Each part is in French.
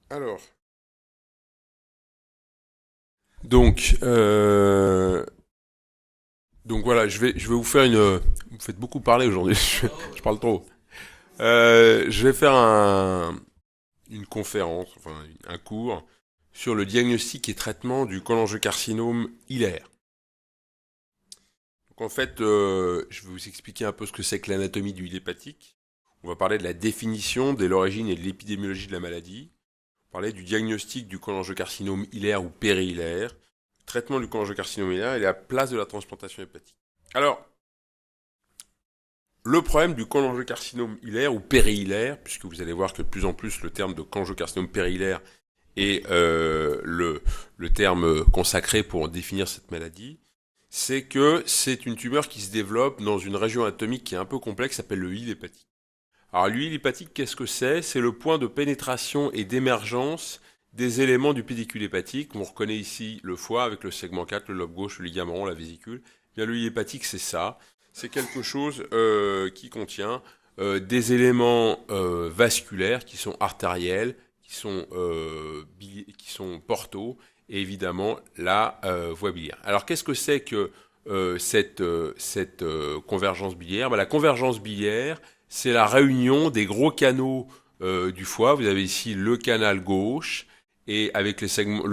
Alors, donc, donc voilà, je vais vous faire une. Vous me faites beaucoup parler aujourd'hui. Je parle trop. Je vais faire une conférence, enfin un cours sur le diagnostic et traitement du cholangiocarcinome hilaire. Donc en fait, je vais vous expliquer un peu ce que c'est que l'anatomie du hile hépatique. On va parler de la définition, de l'origine et de l'épidémiologie de la maladie. On va parler du diagnostic du cholangiocarcinome hilaire ou périhilaire, traitement du cholangiocarcinome hilaire et la place de la transplantation hépatique. Alors, le problème du cholangiocarcinome hilaire ou périhilaire, puisque vous allez voir que de plus en plus le terme de cholangiocarcinome périhilaire est le terme consacré pour définir cette maladie, c'est que c'est une tumeur qui se développe dans une région anatomique qui est un peu complexe, qui s'appelle le hile hépatique. Alors l'huile hépatique, qu'est-ce que c'est? C'est le point de pénétration et d'émergence des éléments du pédicule hépatique. On reconnaît ici le foie avec le segment 4, le lobe gauche, le ligament rond, la vésicule. Bien, l'huile hépatique, c'est ça. C'est quelque chose qui contient des éléments vasculaires qui sont artériels, qui sont portaux, et évidemment la voie biliaire. Alors qu'est-ce que c'est que cette convergence biliaire? La convergence biliaire, c'est la réunion des gros canaux du foie. Vous avez ici le canal gauche, et avec le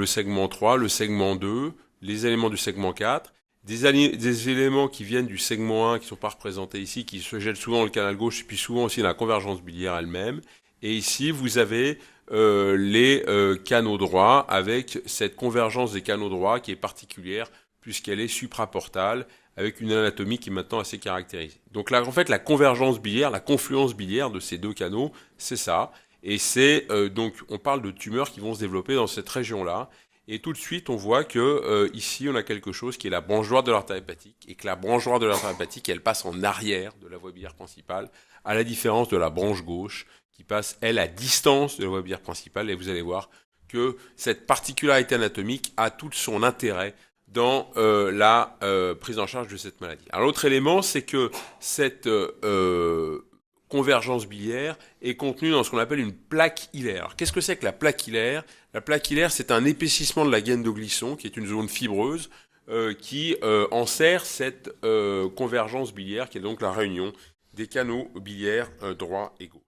segment 3, le segment 2, les éléments du segment 4, des éléments qui viennent du segment 1 qui ne sont pas représentés ici, qui se jettent souvent dans le canal gauche, et puis souvent aussi dans la convergence biliaire elle-même. Et ici, vous avez les canaux droits, avec cette convergence des canaux droits qui est particulière, puisqu'elle est supraportale, avec une anatomie qui est maintenant assez caractérisée. Donc là, en fait, la convergence biliaire, la confluence biliaire de ces deux canaux, c'est ça. Et c'est donc, on parle de tumeurs qui vont se développer dans cette région-là. Et tout de suite, on voit que ici, on a quelque chose qui est la branche droite de l'artère hépatique, et que la branche droite de l'artère hépatique, elle passe en arrière de la voie biliaire principale, à la différence de la branche gauche, qui passe, elle, à distance de la voie biliaire principale. Et vous allez voir que cette particularité anatomique a tout son intérêt dans la prise en charge de cette maladie. Alors l'autre élément, c'est que cette convergence biliaire est contenue dans ce qu'on appelle une plaque hilaire. Alors, qu'est-ce que c'est que la plaque hilaire? La plaque hilaire, c'est un épaississement de la gaine de Glisson, qui est une zone fibreuse, qui enserre cette convergence biliaire, qui est donc la réunion des canaux biliaires droit et gauche.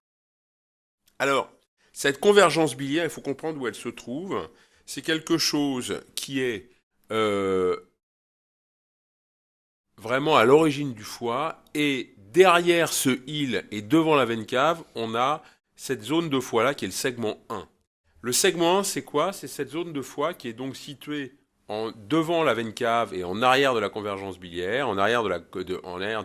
Alors, cette convergence biliaire, il faut comprendre où elle se trouve. C'est quelque chose qui est euh, vraiment à l'origine du foie, et derrière ce hile et devant la veine cave, on a cette zone de foie là qui est le segment 1. Le segment 1, c'est quoi? C'est cette zone de foie qui est donc située devant la veine cave et en arrière de la convergence biliaire, en arrière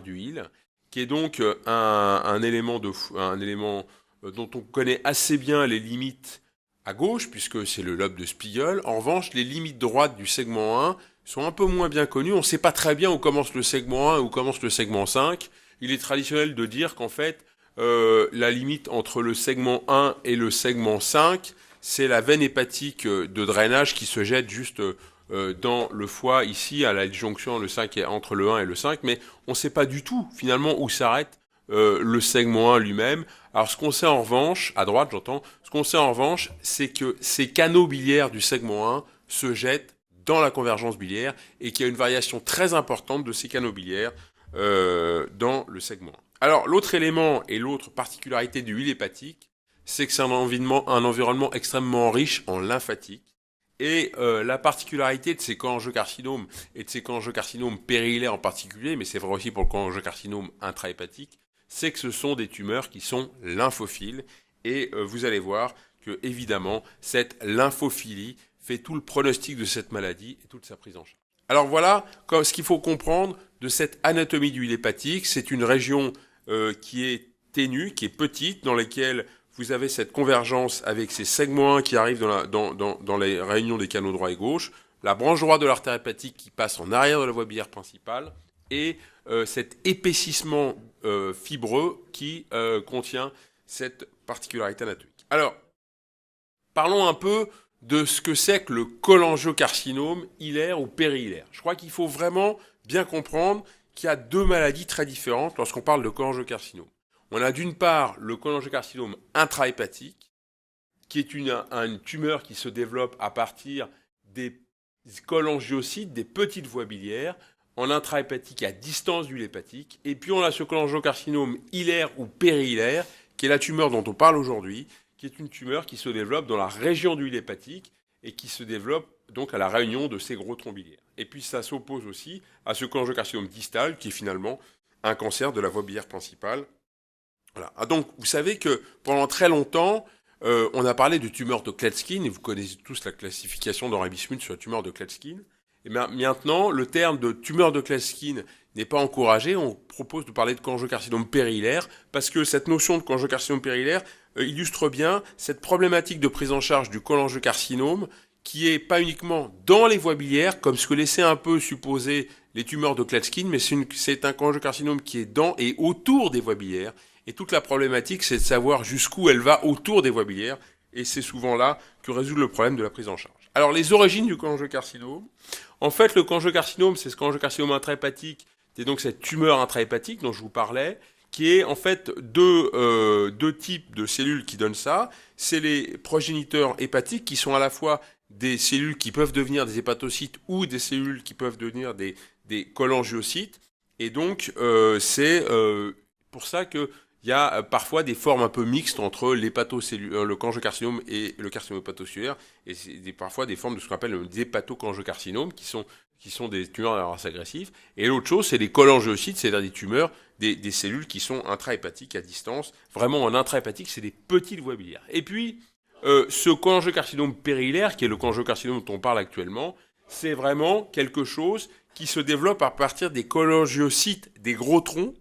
du hile, qui est donc un élément, dont on connaît assez bien les limites à gauche, puisque c'est le lobe de Spiegel. En revanche, les limites droites du segment 1 sont un peu moins bien connues. On ne sait pas très bien où commence le segment 1 et où commence le segment 5. Il est traditionnel de dire qu'en fait, la limite entre le segment 1 et le segment 5, c'est la veine hépatique de drainage qui se jette juste dans le foie, ici, à la jonction le 5 entre le 1 et le 5, mais on ne sait pas du tout, finalement, où s'arrête le segment 1 lui-même. Alors, ce qu'on sait en revanche, à droite, j'entends, ce qu'on sait en revanche, c'est que ces canaux biliaires du segment 1 se jettent dans la convergence biliaire, et qu'il y a une variation très importante de ces canaux biliaires dans le segment 1. Alors, l'autre élément et l'autre particularité du hile hépatique, c'est que c'est un environnement extrêmement riche en lymphatique. Et la particularité de ces cholangiocarcinomes, et de ces cholangiocarcinomes périhilaires en particulier, mais c'est vrai aussi pour le cholangiocarcinome intrahépatique, c'est que ce sont des tumeurs qui sont lymphophiles. Et vous allez voir que, évidemment, cette lymphophilie fait tout le pronostic de cette maladie et toute sa prise en charge. Alors voilà ce qu'il faut comprendre de cette anatomie du hile hépatique. C'est une région qui est ténue, qui est petite, dans laquelle vous avez cette convergence avec ces segments 1 qui arrivent dans les réunions des canaux droit et gauche, la branche droite de l'artère hépatique qui passe en arrière de la voie biliaire principale, et cet épaississement fibreux qui contient cette particularité anatomique. Alors, parlons un peu de ce que c'est que le cholangiocarcinome hilaire ou périhilaire. Je crois qu'il faut vraiment bien comprendre qu'il y a deux maladies très différentes lorsqu'on parle de cholangiocarcinome. On a d'une part le cholangiocarcinome intrahépatique, qui est une tumeur qui se développe à partir des cholangiocytes, des petites voies biliaires, en intrahépatique à distance du l'huile hépatique. Et puis on a ce cholangiocarcinome hilaire ou périhilaire, qui est la tumeur dont on parle aujourd'hui, qui est une tumeur qui se développe dans la région du l'huile hépatique et qui se développe donc à la réunion de ces gros troncs biliaires. Et puis ça s'oppose aussi à ce cholangiocarcinome distal, qui est finalement un cancer de la voie biliaire principale. Voilà. Ah, donc vous savez que pendant très longtemps, on a parlé de tumeur de Klatskin, et vous connaissez tous la classification d'Henri Bismuth sur la tumeur de Klatskin. Et maintenant, le terme de tumeur de Klatskin n'est pas encouragé. On propose de parler de cholangiocarcinome périhilaire, parce que cette notion de cholangiocarcinome périhilaire illustre bien cette problématique de prise en charge du cholangiocarcinome, qui est pas uniquement dans les voies biliaires, comme ce que laissaient un peu supposer les tumeurs de Klatskin, mais c'est un cholangiocarcinome qui est dans et autour des voies biliaires. Et toute la problématique, c'est de savoir jusqu'où elle va autour des voies biliaires. Et c'est souvent là que résout le problème de la prise en charge. Alors, les origines du cholangiocarcinome. En fait, le cholangiocarcinome, c'est ce cholangiocarcinome intrahépatique, c'est donc cette tumeur intrahépatique dont je vous parlais, qui est en fait deux types de cellules qui donnent ça. C'est les progéniteurs hépatiques, qui sont à la fois des cellules qui peuvent devenir des hépatocytes ou des cellules qui peuvent devenir des cholangiocytes. Et donc, c'est pour ça que il y a parfois des formes un peu mixtes entre le cholangiocarcinome et le carcinome hépatocellulaire, et c'est parfois des formes de ce qu'on appelle des hépatocholangiocarcinomes, qui sont des tumeurs à race agressive. Et l'autre chose, c'est les cholangiocytes, c'est-à-dire des tumeurs, des cellules qui sont intrahépatiques à distance. Vraiment, en intrahépatique, c'est des petites voies biliaires. Et puis, ce cholangiocarcinome périhilaire, qui est le cholangiocarcinome dont on parle actuellement, c'est vraiment quelque chose qui se développe à partir des cholangiocytes des gros troncs,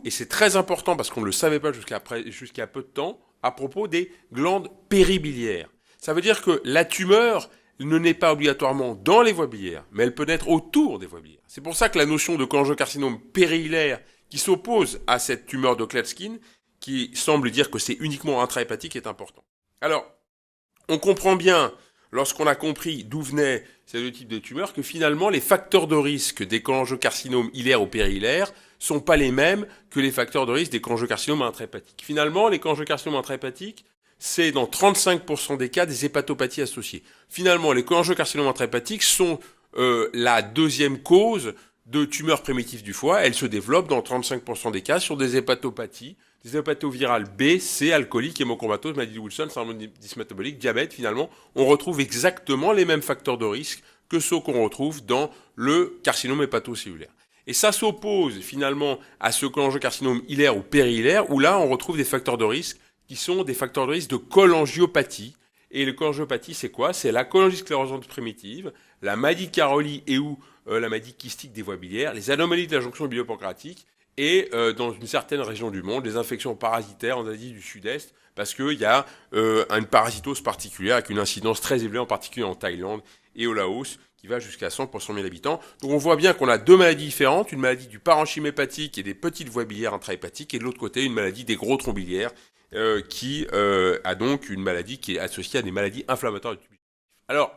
et c'est très important parce qu'on ne le savait pas jusqu'à peu de temps, à propos des glandes péribiliaires. Ça veut dire que la tumeur ne naît pas obligatoirement dans les voies biliaires, mais elle peut naître autour des voies biliaires. C'est pour ça que la notion de cholangiocarcinome périhilaire, qui s'oppose à cette tumeur de Klatskin, qui semble dire que c'est uniquement intrahépatique, est important. Alors, on comprend bien, lorsqu'on a compris d'où venaient ces deux types de tumeurs, que finalement, les facteurs de risque des cholangiocarcinomes hilaires ou périhilaires sont pas les mêmes que les facteurs de risque des cholangiocarcinomes intrahépatiques. Finalement, les cholangiocarcinomes intrahépatiques, c'est dans 35% des cas des hépatopathies associées. Finalement, les cholangiocarcinomes intrahépatiques sont la deuxième cause de tumeurs primitives du foie. Elles se développent dans 35% des cas sur des hépatopathies, des hépatovirales B, C, alcooliques, hémochromatosis, maladie de Wilson, syndrome dysmétabolique, diabète. Finalement, on retrouve exactement les mêmes facteurs de risque que ceux qu'on retrouve dans le carcinome hépatocellulaire. Et ça s'oppose finalement à ce cholangiocarcinome hilaire ou périhilaire, où là on retrouve des facteurs de risque qui sont des facteurs de risque de cholangiopathie. Et le cholangiopathie, c'est quoi? C'est la cholangioschlérosante primitive, la maladie de Caroli et ou la maladie kystique des voies biliaires, les anomalies de la jonction bilio-pancréatique et dans une certaine région du monde, les infections parasitaires en Asie du Sud-Est, parce qu'il y a une parasitose particulière avec une incidence très élevée, en particulier en Thaïlande et au Laos, qui va jusqu'à 100 pour 100 000 habitants. Donc on voit bien qu'on a deux maladies différentes, une maladie du parenchyme hépatique et des petites voies biliaires intrahépatiques, et de l'autre côté une maladie des gros troncs biliaires, qui a donc une maladie qui est associée à des maladies inflammatoires du tube digestif. Alors,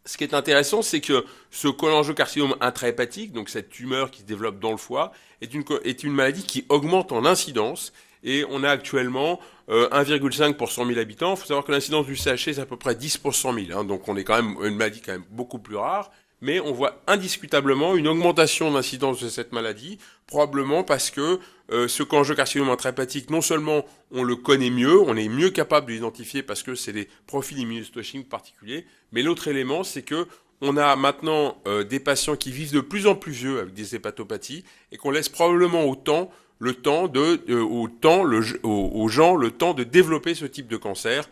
ce qui est intéressant, c'est que ce cholangiocarcinome intrahépatique, donc cette tumeur qui se développe dans le foie, est une maladie qui augmente en incidence. Et on a actuellement 1,5 pour 100 000 habitants. Il faut savoir que l'incidence du CHC, c'est à peu près 10 pour 100 000. Donc on est quand même une maladie quand même beaucoup plus rare. Mais on voit indiscutablement une augmentation d'incidence de cette maladie, probablement parce que ce cholangiocarcinome intrahépatique, non seulement on le connaît mieux, on est mieux capable de l'identifier parce que c'est des profils immunohistochimiques particuliers, mais l'autre élément, c'est que on a maintenant des patients qui vivent de plus en plus vieux avec des hépatopathies et qu'on laisse probablement aux gens le temps de développer ce type de cancer,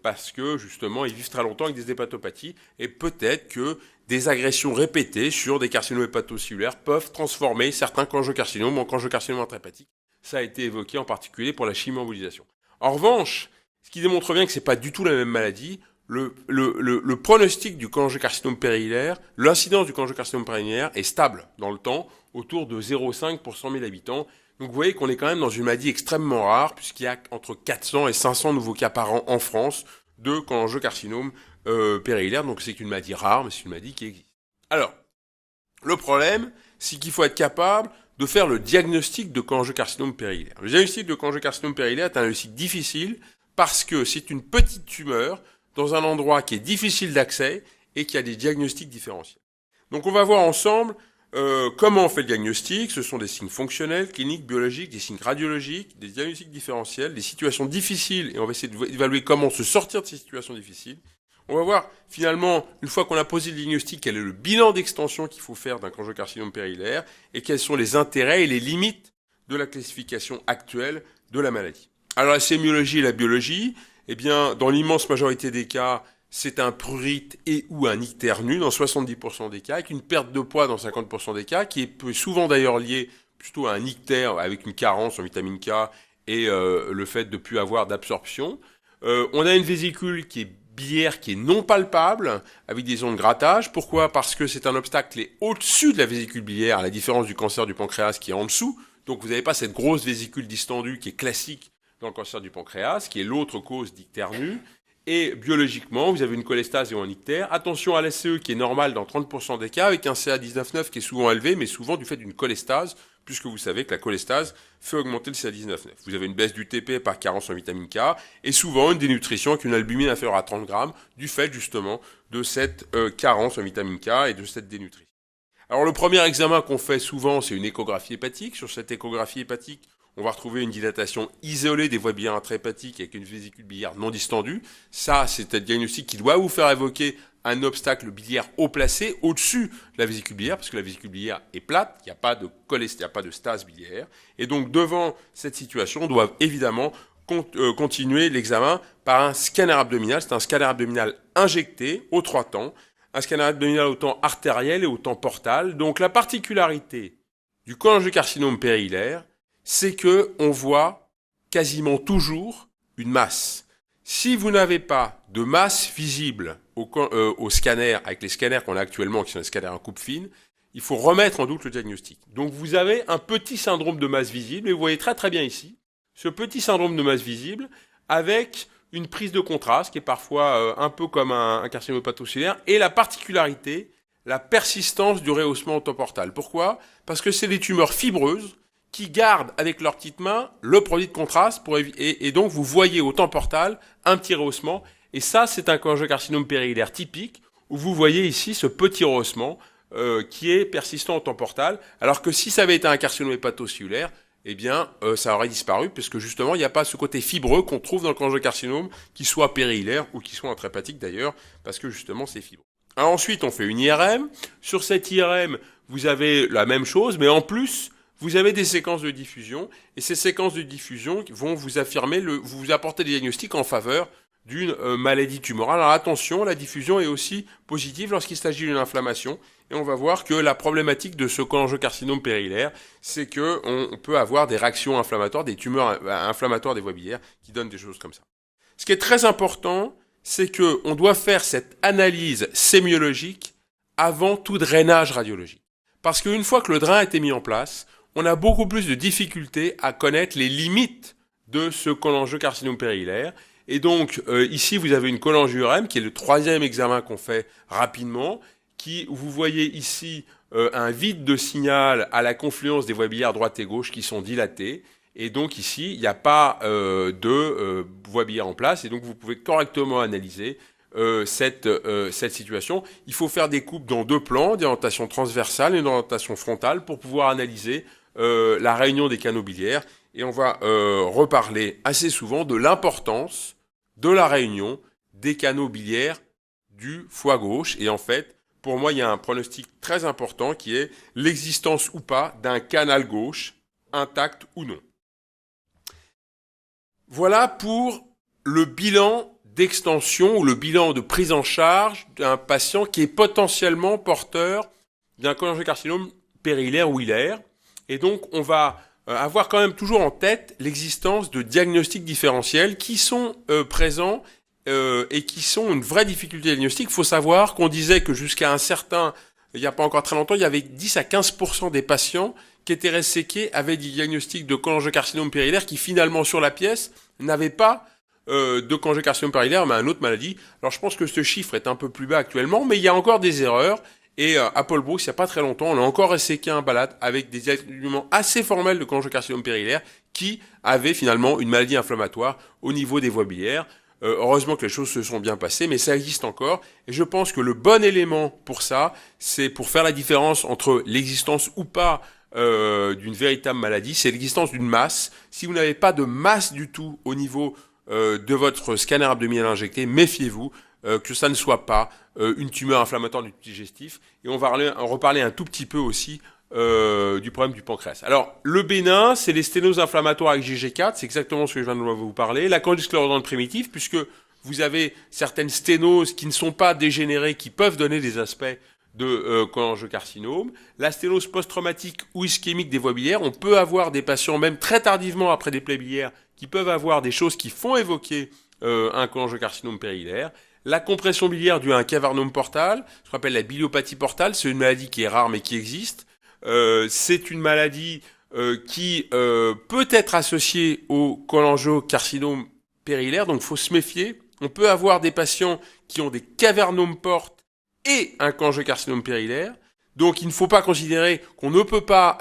parce que justement ils vivent très longtemps avec des hépatopathies, et peut-être que des agressions répétées sur des carcinomes hépatocellulaires peuvent transformer certains cholangiocarcinomes en cholangiocarcinomes intrahépatiques. Ça a été évoqué en particulier pour la chimioembolisation. En revanche, ce qui démontre bien que c'est pas du tout la même maladie, le pronostic du cholangiocarcinome périhilaire, l'incidence du cholangiocarcinome périhilaire est stable dans le temps, autour de 0,5 pour 100 000 habitants. Donc vous voyez qu'on est quand même dans une maladie extrêmement rare, puisqu'il y a entre 400 et 500 nouveaux cas par an en France de cholangiocarcinome périhilaire. Donc c'est une maladie rare, mais c'est une maladie qui existe. Alors, le problème, c'est qu'il faut être capable de faire le diagnostic de cholangiocarcinome périhilaire. Le diagnostic de cholangiocarcinome périhilaire est un diagnostic difficile, parce que c'est une petite tumeur dans un endroit qui est difficile d'accès et qui a des diagnostics différentiels. Donc on va voir ensemble comment on fait le diagnostic. Ce sont des signes fonctionnels, cliniques, biologiques, des signes radiologiques, des diagnostics différentiels, des situations difficiles, et on va essayer d'évaluer comment se sortir de ces situations difficiles. On va voir finalement, une fois qu'on a posé le diagnostic, quel est le bilan d'extension qu'il faut faire d'un cholangiocarcinome périhilaire et quels sont les intérêts et les limites de la classification actuelle de la maladie. Alors la sémiologie et la biologie, eh bien, dans l'immense majorité des cas, c'est un prurite et ou un ictère nu dans 70% des cas, avec une perte de poids dans 50% des cas, qui est souvent d'ailleurs lié plutôt à un ictère avec une carence en vitamine K et le fait de ne plus avoir d'absorption. On a une vésicule qui est biliaire, qui est non palpable, avec des ondes de grattage. Pourquoi ? Parce que c'est un obstacle qui est au-dessus de la vésicule biliaire, à la différence du cancer du pancréas qui est en dessous. Donc vous n'avez pas cette grosse vésicule distendue qui est classique dans le cancer du pancréas, qui est l'autre cause d'ictère nu. Et biologiquement, vous avez une cholestase et un ictère. Attention à la SCE qui est normale dans 30% des cas, avec un CA19,9 qui est souvent élevé, mais souvent du fait d'une cholestase, puisque vous savez que la cholestase fait augmenter le CA19,9. Vous avez une baisse du TP par carence en vitamine K, et souvent une dénutrition avec une albumine inférieure à 30 grammes, du fait justement de cette carence en vitamine K et de cette dénutrition. Alors le premier examen qu'on fait souvent, c'est une échographie hépatique. Sur cette échographie hépatique, on va retrouver une dilatation isolée des voies biliaires intrahépatiques avec une vésicule biliaire non distendue. Ça, c'est un diagnostic qui doit vous faire évoquer un obstacle biliaire haut placé au-dessus de la vésicule biliaire, parce que la vésicule biliaire est plate, il n'y a pas de cholestérol, il n'y a pas de stase biliaire. Et donc, devant cette situation, on doit évidemment continuer l'examen par un scanner abdominal. C'est un scanner abdominal injecté aux 3 temps, un scanner abdominal au temps artériel et au temps portal. Donc, la particularité du cholangiocarcinome périhilaire, c'est que on voit quasiment toujours une masse. Si vous n'avez pas de masse visible au scanner, avec les scanners qu'on a actuellement, qui sont des scanners en coupe fine, il faut remettre en doute le diagnostic. Donc vous avez un petit syndrome de masse visible, et vous voyez très très bien ici, ce petit syndrome de masse visible, avec une prise de contraste, qui est parfois un peu comme un carcinome hépatocellulaire, et la particularité, la persistance du rehaussement au temps portal. Pourquoi ? Parce que c'est des tumeurs fibreuses, qui gardent avec leurs petites mains le produit de contraste et donc vous voyez au temps portal un petit rehaussement. Et ça, c'est un cholangiocarcinome périhilaire typique où vous voyez ici ce petit rehaussement qui est persistant au temps portal. Alors que si ça avait été un carcinome hépatocellulaire, eh bien, ça aurait disparu parce que justement, il n'y a pas ce côté fibreux qu'on trouve dans le cholangiocarcinome, qui soit périhilaire ou qui soit intrahépatique d'ailleurs, parce que justement, c'est fibreux. Alors ensuite, on fait une IRM. Sur cette IRM, vous avez la même chose, mais en plus, vous avez des séquences de diffusion, et ces séquences de diffusion vont vous vous apporter des diagnostics en faveur d'une maladie tumorale. Alors attention, la diffusion est aussi positive lorsqu'il s'agit d'une inflammation, et on va voir que la problématique de ce cholangiocarcinome périhilaire, c'est que on peut avoir des réactions inflammatoires, des tumeurs inflammatoires des voies biliaires, qui donnent des choses comme ça. Ce qui est très important, c'est que on doit faire cette analyse sémiologique avant tout drainage radiologique. Parce qu'une fois que le drain a été mis en place, on a beaucoup plus de difficultés à connaître les limites de ce cholangiocarcinome périhilaire. Et donc, ici, vous avez une cholangio-URM, qui est le 3e examen qu'on fait rapidement, vous voyez ici un vide de signal à la confluence des voies biliaires droite et gauche qui sont dilatées. Et donc ici, il n'y a pas de voie biliaire en place, et donc vous pouvez correctement analyser cette situation. Il faut faire des coupes dans 2 plans, d'orientation transversale et d'orientation frontale, pour pouvoir analyser la réunion des canaux biliaires, et on va reparler assez souvent de l'importance de la réunion des canaux biliaires du foie gauche. Et en fait, pour moi, il y a un pronostic très important qui est l'existence ou pas d'un canal gauche, intact ou non. Voilà pour le bilan d'extension ou le bilan de prise en charge d'un patient qui est potentiellement porteur d'un cholangiocarcinome périhilaire ou hilaire. Et donc, on va avoir quand même toujours en tête l'existence de diagnostics différentiels qui sont présents et qui sont une vraie difficulté diagnostique. Il faut savoir qu'on disait que jusqu'à un certain, il n'y a pas encore très longtemps, il y avait 10 à 15% des patients qui étaient resséqués avec des diagnostics de cholangiocarcinome périhilaire qui finalement sur la pièce n'avaient pas de cholangiocarcinome périhilaire mais une autre maladie. Alors je pense que ce chiffre est un peu plus bas actuellement, mais il y a encore des erreurs. Et à Paul Brook, il n'y a pas très longtemps, on a encore resséqué un balade avec des diagnostics assez formels de cholangiocarcinome périhilaire qui avait finalement une maladie inflammatoire au niveau des voies biliaires. Heureusement que les choses se sont bien passées, mais ça existe encore. Et je pense que le bon élément pour ça, c'est pour faire la différence entre l'existence ou pas d'une véritable maladie, c'est l'existence d'une masse. Si vous n'avez pas de masse du tout au niveau de votre scanner abdominal injecté, méfiez-vous que ça ne soit pas une tumeur inflammatoire du digestif. Et on va en reparler un tout petit peu aussi du problème du pancréas. Alors, le bénin, c'est les sténoses inflammatoires avec GG4, c'est exactement ce que je viens de vous parler. La candidose sclérosante primitive, puisque vous avez certaines sténoses qui ne sont pas dégénérées, qui peuvent donner des aspects de cholangiocarcinome. La sténose post-traumatique ou ischémique des voies biliaires, on peut avoir des patients, même très tardivement après des plaies biliaires, qui peuvent avoir des choses qui font évoquer un cholangiocarcinome périhilaire. La compression biliaire due à un cavernome portal, ce qu'on appelle la biliopathie portale, c'est une maladie qui est rare mais qui existe. C'est une maladie qui peut être associée au cholangiocarcinome périhilaire, donc il faut se méfier. On peut avoir des patients qui ont des cavernomes portes et un cholangiocarcinome périhilaire. Donc il ne faut pas considérer qu'on ne peut pas,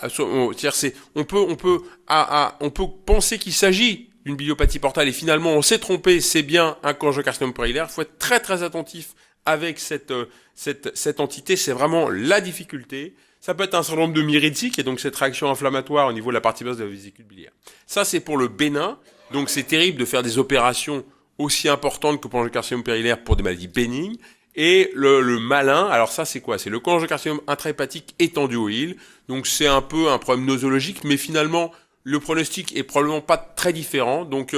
on peut penser qu'il s'agit d'une biliopathie portale et finalement on s'est trompé, c'est bien un cholangiocarcinome périhilaire. Il faut être très très attentif avec cette entité, c'est vraiment la difficulté. Ça peut être un syndrome de Myrizi, qui est donc cette réaction inflammatoire au niveau de la partie basse de la vésicule biliaire. Ça, c'est pour le bénin. Donc, c'est terrible de faire des opérations aussi importantes que pour le cholangiocarcinome périhilaire pour des maladies bénignes. Et le malin, alors ça, c'est quoi? C'est le cholangiocarcinome intrahépatique étendu au île. Donc, c'est un peu un problème nosologique, mais finalement, le pronostic est probablement pas très différent. Donc,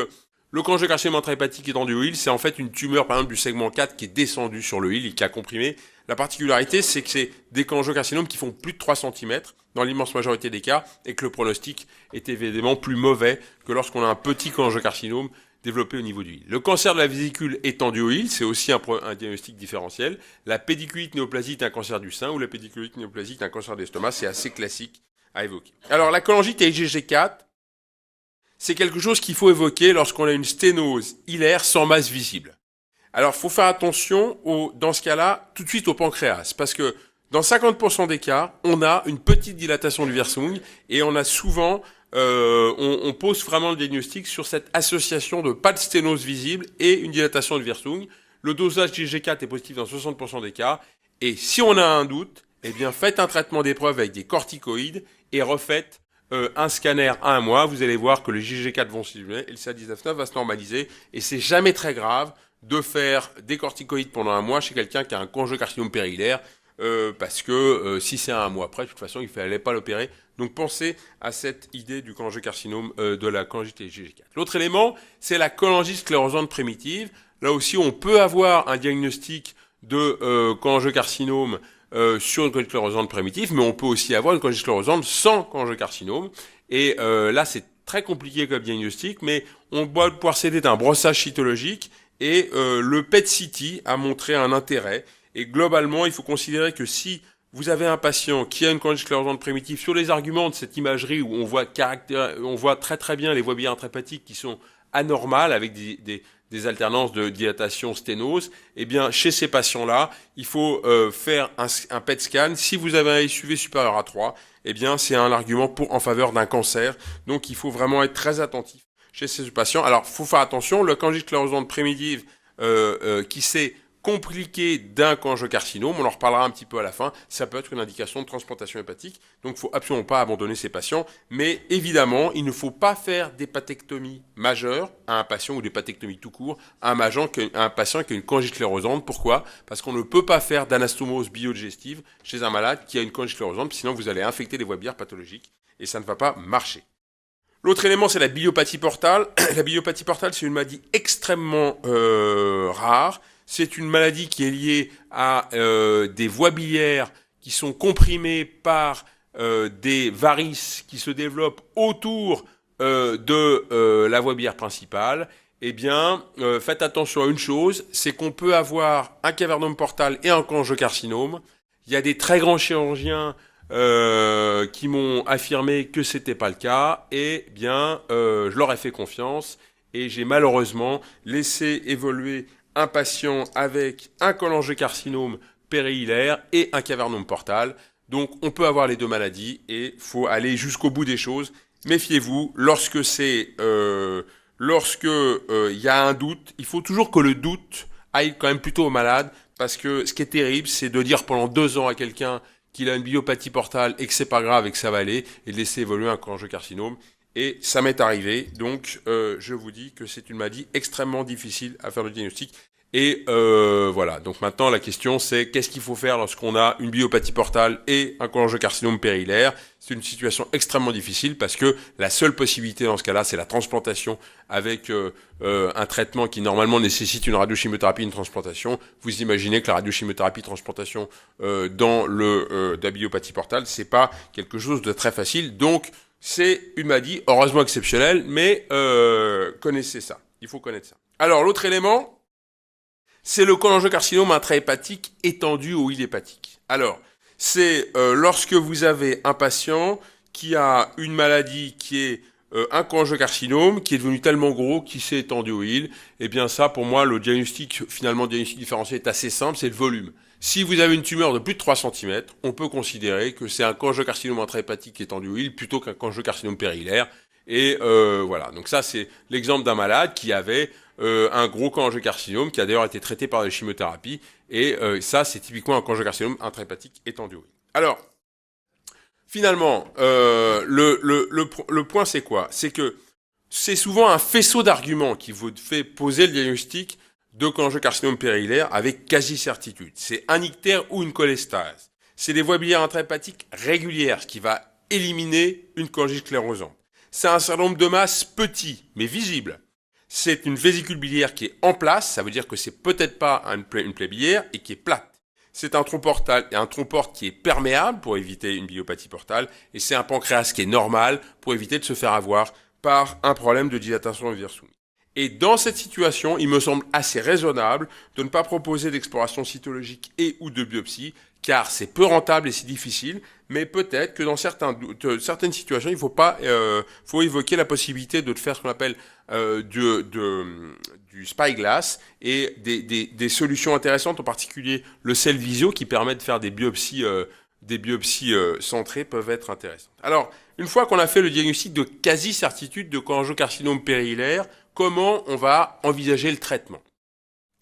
le cholangiocarcinome intrahépatique étendu au île, c'est en fait une tumeur, par exemple, du segment 4 qui est descendue sur le île et qui a comprimé. La particularité, c'est que c'est des cholangiocarcinomes qui font plus de 3 cm dans l'immense majorité des cas et que le pronostic est évidemment plus mauvais que lorsqu'on a un petit cholangiocarcinome développé au niveau du île. Le cancer de la vésicule étendue au île, c'est aussi un diagnostic différentiel. La pédiculite néoplasite est un cancer du sein ou la pédiculite néoplasite est un cancer d'estomac, c'est assez classique à évoquer. Alors la cholangite IgG4, c'est quelque chose qu'il faut évoquer lorsqu'on a une sténose hilaire sans masse visible. Alors, faut faire attention dans ce cas-là, tout de suite au pancréas, parce que dans 50% des cas, on a une petite dilatation du Wirsung et on a souvent, on pose vraiment le diagnostic sur cette association de pas de sténose visible et une dilatation du Wirsung. Le dosage d'IgG4 est positif dans 60% des cas et si on a un doute, eh bien faites un traitement d'épreuve avec des corticoïdes et refaites un scanner à un mois. Vous allez voir que les IgG4 vont se diminuer et le CA19-9 va se normaliser et c'est jamais très grave de faire des corticoïdes pendant un mois chez quelqu'un qui a un cholangiocarcinome périhilaire, parce que si c'est un mois après, de toute façon, il ne fallait pas l'opérer. Donc pensez à cette idée du cholangiocarcinome, de la cholangite IgG4. L'autre élément, c'est la cholangite sclérosante primitive. Là aussi, on peut avoir un diagnostic de cholangiocarcinome sur une cholangite sclérosante primitive, mais on peut aussi avoir une cholangite sclérosante sans cholangiocarcinome. Et là, c'est très compliqué comme diagnostic, mais on doit pouvoir s'aider d'un brossage cytologique. Et le PET-CT a montré un intérêt. Et globalement, il faut considérer que si vous avez un patient qui a une cholangite sclérosante primitive, sur les arguments de cette imagerie où on voit très très bien les voies biliaires intrahépatiques qui sont anormales avec des alternances de dilatation sténose, eh bien chez ces patients-là, il faut faire un PET scan. Si vous avez un SUV supérieur à 3, eh bien c'est un argument en faveur d'un cancer. Donc il faut vraiment être très attentif chez ces patients. Alors, faut faire attention, le cholangite sclérosante primitive qui s'est compliqué d'un cholangiocarcinome, on en reparlera un petit peu à la fin, ça peut être une indication de transplantation hépatique, donc il faut absolument pas abandonner ces patients, mais évidemment, il ne faut pas faire d'hépatectomie majeure à un patient ou d'hépatectomie tout court à un patient qui a une cholangite sclérosante. Pourquoi? Parce qu'on ne peut pas faire d'anastomose biodigestive chez un malade qui a une cholangite sclérosante, sinon vous allez infecter les voies biliaires pathologiques et ça ne va pas marcher. L'autre élément, c'est la biliopathie portale. La biliopathie portale, c'est une maladie extrêmement rare. C'est une maladie qui est liée à des voies biliaires qui sont comprimées par des varices qui se développent autour de la voie biliaire principale. Eh bien, faites attention à une chose, c'est qu'on peut avoir un cavernome portal et un cholangiocarcinome. Il y a des très grands chirurgiens qui m'ont affirmé que c'était pas le cas, et bien je leur ai fait confiance et j'ai malheureusement laissé évoluer un patient avec un cholangiocarcinome périhilaire et un cavernome portal. Donc on peut avoir les deux maladies et faut aller jusqu'au bout des choses méfiez-vous, lorsque y a un doute, il faut toujours que le doute aille quand même plutôt au malade, parce que ce qui est terrible, c'est de dire pendant 2 ans à quelqu'un qu'il a une biopathie portale et que c'est pas grave et que ça va aller, et de laisser évoluer un cholangiocarcinome. Et ça m'est arrivé, donc je vous dis que c'est une maladie extrêmement difficile à faire le diagnostic. Et voilà, donc maintenant la question c'est qu'est-ce qu'il faut faire lorsqu'on a une biopathie portale et un cholangiocarcinome périhilaire. C'est une situation extrêmement difficile parce que la seule possibilité dans ce cas-là, c'est la transplantation avec un traitement qui normalement nécessite une radiochimiothérapie, une transplantation. Vous imaginez que la radiochimiothérapie, transplantation dans la biopathie portale, c'est pas quelque chose de très facile. Donc c'est une maladie heureusement exceptionnelle, mais connaissez ça. Il faut connaître ça. Alors l'autre élément, c'est le cholangiocarcinome intrahépatique étendu au île hépatique. Alors, c'est lorsque vous avez un patient qui a une maladie qui est un cholangiocarcinome, qui est devenu tellement gros qu'il s'est étendu au île, eh bien ça, pour moi, le diagnostic différentiel est assez simple, c'est le volume. Si vous avez une tumeur de plus de 3 cm, on peut considérer que c'est un cholangiocarcinome intrahépatique étendu au île plutôt qu'un cholangiocarcinome périhilaire. Et voilà, donc ça c'est l'exemple d'un malade qui avait un gros cholangiocarcinome qui a d'ailleurs été traité par la chimiothérapie, et ça c'est typiquement un cholangiocarcinome intrahépatique étendu. Alors, finalement, le point c'est quoi? C'est que c'est souvent un faisceau d'arguments qui vous fait poser le diagnostic de cholangiocarcinome périhilaire avec quasi-certitude. C'est un ictère ou une cholestase. C'est des voies biliaires intrahépatiques régulières, ce qui va éliminer une cholangite sclérosante. C'est un syndrome de masse petit, mais visible. C'est une vésicule biliaire qui est en place, ça veut dire que c'est peut-être pas une plaie biliaire et qui est plate. C'est un tronc portal et un tronc porte qui est perméable pour éviter une biopathie portale, et c'est un pancréas qui est normal pour éviter de se faire avoir par un problème de dilatation versum. Et dans cette situation, il me semble assez raisonnable de ne pas proposer d'exploration cytologique et ou de biopsie, car c'est peu rentable et c'est difficile, mais peut-être que dans certaines situations, il faut évoquer la possibilité de faire ce qu'on appelle du spyglass et des solutions intéressantes, en particulier le Cellvisio qui permet de faire des biopsies centrées peuvent être intéressantes. Alors, une fois qu'on a fait le diagnostic de quasi-certitude de cholangiocarcinome périhilaire, comment on va envisager le traitement?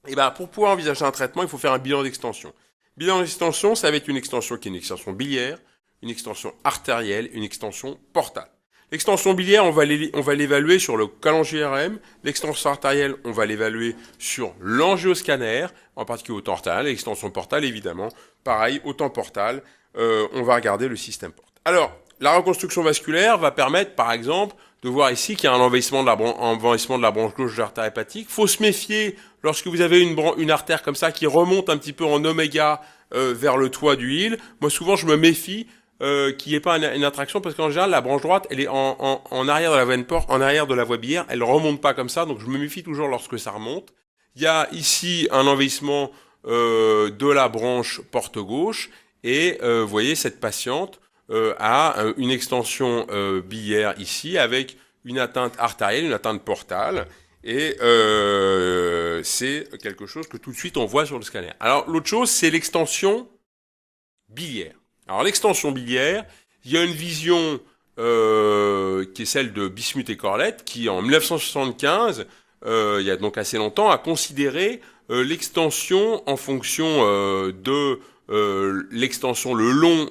Eh ben, pour pouvoir envisager un traitement, il faut faire un bilan d'extension. Bilan d'extension, ça va être une extension qui est une extension biliaire, une extension artérielle, une extension portale. L'extension biliaire, on va l'évaluer sur le cholangio-IRM. L'extension artérielle, on va l'évaluer sur l'angioscanner, en particulier au temps portal. L'extension portale, évidemment, pareil, au temps portal, on va regarder le système porte. Alors, la reconstruction vasculaire va permettre, par exemple, de voir ici qu'il y a un envahissement de la branche gauche de l'artère hépatique. Faut se méfier lorsque vous avez une artère comme ça qui remonte un petit peu en oméga vers le toit du île. Moi, souvent, je me méfie qu'il n'y ait pas une attraction, parce qu'en général, la branche droite, elle est en arrière de la veine porte, en arrière de la voie biliaire, elle remonte pas comme ça, donc je me méfie toujours lorsque ça remonte. Il y a ici un envahissement de la branche porte gauche, et vous voyez, cette patiente a une extension biliaire ici, avec une atteinte artérielle, une atteinte portale, et c'est quelque chose que tout de suite on voit sur le scanner. Alors l'autre chose, c'est l'extension biliaire. Alors l'extension biliaire, il y a une vision qui est celle de Bismuth et Corlett, qui en 1975, il y a donc assez longtemps, a considéré l'extension en fonction de l'extension le long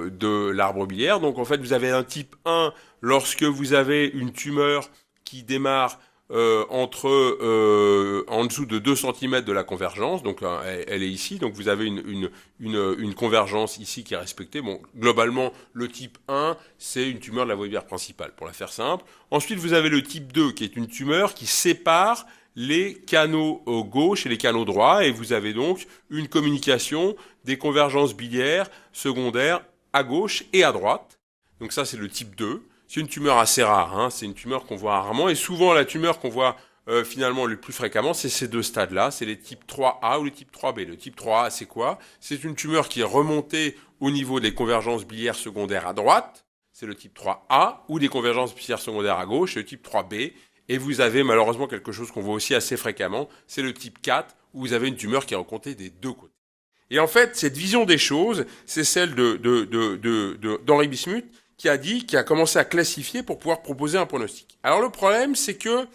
de l'arbre biliaire. Donc en fait, vous avez un type 1 lorsque vous avez une tumeur qui démarre en dessous de 2 cm de la convergence, donc elle est ici, donc vous avez une convergence ici qui est respectée. Bon, globalement, le type 1, c'est une tumeur de la voie biliaire principale, pour la faire simple. Ensuite, vous avez le type 2, qui est une tumeur qui sépare les canaux gauche et les canaux droits, et vous avez donc une communication des convergences biliaires secondaires à gauche et à droite. Donc ça, c'est le type 2. C'est une tumeur assez rare, hein. C'est une tumeur qu'on voit rarement, et souvent la tumeur qu'on voit finalement le plus fréquemment, c'est ces deux stades-là, c'est les types 3A ou les types 3B. Le type 3A, c'est quoi? C'est une tumeur qui est remontée au niveau des convergences biliaires secondaires à droite, c'est le type 3A, ou des convergences biliaires secondaires à gauche, c'est le type 3B, et vous avez malheureusement quelque chose qu'on voit aussi assez fréquemment, c'est le type 4, où vous avez une tumeur qui est remontée des deux côtés. Et en fait, cette vision des choses, c'est celle d'Henri Bismuth, qui a commencé à classifier pour pouvoir proposer un pronostic. Alors le problème, c'est que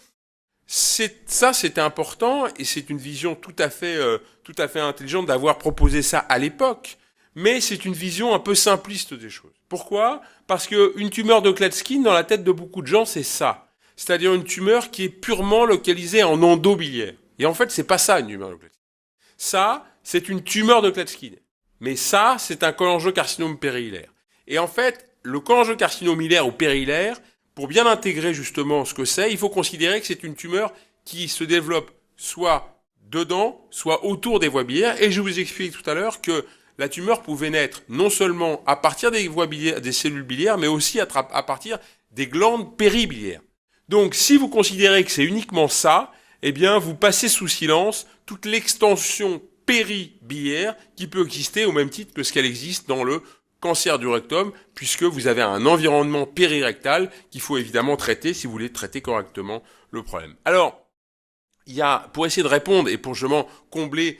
c'était important et c'est une vision tout à fait intelligente d'avoir proposé ça à l'époque. Mais c'est une vision un peu simpliste des choses. Pourquoi ? Parce que une tumeur de Klatskin, dans la tête de beaucoup de gens, c'est ça. C'est-à-dire une tumeur qui est purement localisée en endobiliaire. Et en fait, c'est pas ça une tumeur de Klatskin. Ça, c'est une tumeur de Klatskin. Mais ça, c'est un cholangiocarcinome périhilaire. Et en fait, le cholangiocarcinome hilaire ou périhilaire, pour bien intégrer justement ce que c'est, il faut considérer que c'est une tumeur qui se développe soit dedans, soit autour des voies biliaires. Et je vous explique tout à l'heure que la tumeur pouvait naître non seulement à partir des voies biliaires, des cellules biliaires, mais aussi à partir des glandes péribiliaires. Donc, si vous considérez que c'est uniquement ça, eh bien, vous passez sous silence toute l'extension péribiliaire qui peut exister au même titre que ce qu'elle existe dans le cancer du rectum, puisque vous avez un environnement périrectal qu'il faut évidemment traiter si vous voulez traiter correctement le problème. Alors, pour essayer de répondre et pour justement combler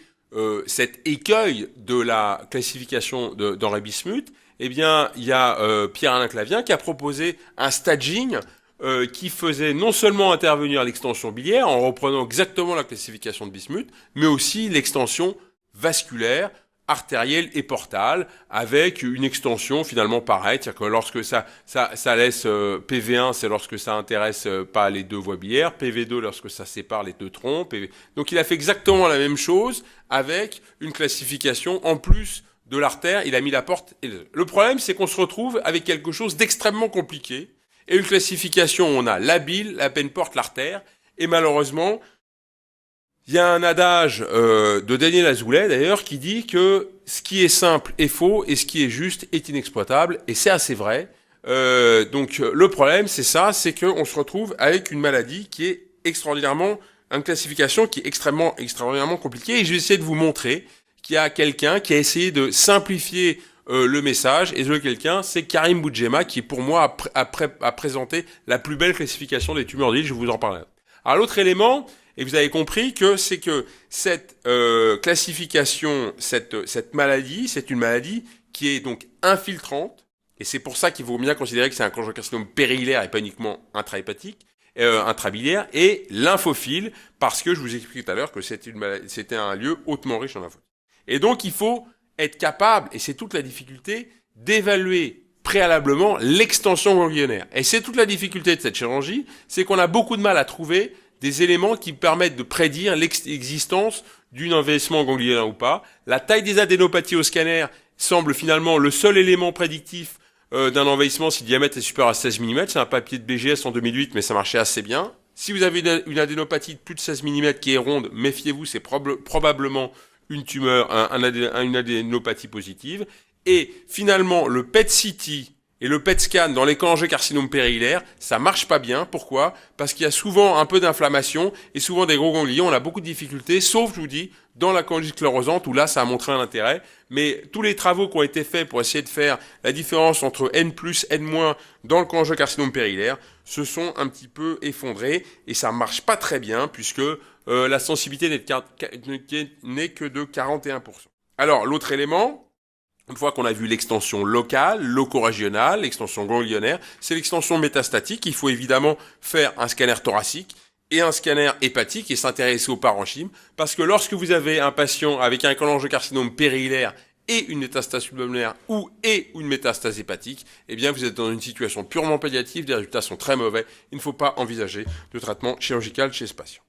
cet écueil de la classification d'Henri Bismuth, eh bien, il y a Pierre-Alain Clavien qui a proposé un staging qui faisait non seulement intervenir l'extension biliaire en reprenant exactement la classification de Bismuth, mais aussi l'extension vasculaire, artérielle et portale, avec une extension finalement pareille, c'est-à-dire que lorsque ça laisse PV1, c'est lorsque ça intéresse pas les deux voies biliaires, PV2 lorsque ça sépare les deux troncs, donc il a fait exactement la même chose avec une classification en plus de l'artère, il a mis la porte. Le problème, c'est qu'on se retrouve avec quelque chose d'extrêmement compliqué, et une classification, on a la bile, la peine porte, l'artère, et malheureusement, il y a un adage de Daniel Azoulay, d'ailleurs, qui dit que ce qui est simple est faux, et ce qui est juste est inexploitable, et c'est assez vrai. Donc le problème, c'est ça, c'est qu'on se retrouve avec une maladie qui est une classification qui est extraordinairement compliquée, et je vais essayer de vous montrer qu'il y a quelqu'un qui a essayé de simplifier le message, et ce quelqu'un, c'est Karim Boudjema, qui pour moi a présenté la plus belle classification des tumeurs d'Hill, je vous en parlerai. Alors l'autre élément, et vous avez compris que c'est que cette classification, cette maladie, c'est une maladie qui est donc infiltrante, et c'est pour ça qu'il faut bien considérer que c'est un cholangiocarcinome périhilaire et pas uniquement intrahépatique, intrabiliaire, et lymphophile, parce que je vous expliquais tout à l'heure que c'était un lieu hautement riche en lymphocytes. Et donc il faut être capable, et c'est toute la difficulté, d'évaluer préalablement l'extension ganglionnaire. Et c'est toute la difficulté de cette chirurgie, c'est qu'on a beaucoup de mal à trouver des éléments qui permettent de prédire l'existence d'un envahissement ganglionnaire ou pas. La taille des adénopathies au scanner semble finalement le seul élément prédictif d'un envahissement si le diamètre est supérieur à 16 mm. C'est un papier de BGS en 2008, mais ça marchait assez bien. Si vous avez une adénopathie de plus de 16 mm qui est ronde, méfiez-vous, c'est probablement une tumeur, une adénopathie positive. Et finalement, le PET-CT et le PET scan dans les cholangiocarcinomes périhilaires, ça marche pas bien. Pourquoi ? Parce qu'il y a souvent un peu d'inflammation et souvent des gros ganglions. On a beaucoup de difficultés, sauf, je vous dis, dans la chondrite sclérosante où là, ça a montré un intérêt. Mais tous les travaux qui ont été faits pour essayer de faire la différence entre N+, N- dans le cholangiocarcinome périhilaire se sont un petit peu effondrés et ça marche pas très bien puisque la sensibilité n'est que de 41%. Alors, l'autre élément, une fois qu'on a vu l'extension locale, loco-régionale, l'extension ganglionnaire, c'est l'extension métastatique. Il faut évidemment faire un scanner thoracique et un scanner hépatique et s'intéresser au parenchyme. Parce que lorsque vous avez un patient avec un cholangiocarcinome périhilaire et une métastase pulmonaire et une métastase hépatique, eh bien vous êtes dans une situation purement palliative, les résultats sont très mauvais. Il ne faut pas envisager de traitement chirurgical chez ce patient.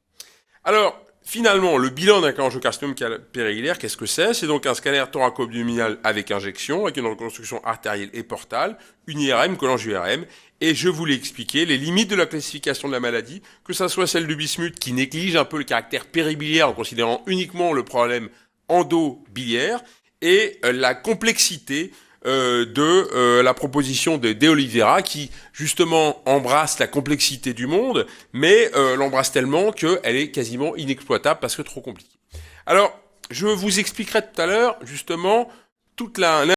Alors, finalement, le bilan d'un cholangiocarcinome périhilaire, qu'est-ce que c'est ? C'est donc un scanner thoraco-abdominal avec injection, avec une reconstruction artérielle et portale, une IRM, cholangio-IRM, et je vous l'ai expliqué, les limites de la classification de la maladie, que ça soit celle du Bismuth qui néglige un peu le caractère péribiliaire en considérant uniquement le problème endobiliaire, et la complexité de la proposition de De Oliveira qui justement embrasse la complexité du monde, mais l'embrasse tellement qu'elle est quasiment inexploitable parce que trop compliquée. Alors, je vous expliquerai tout à l'heure justement toute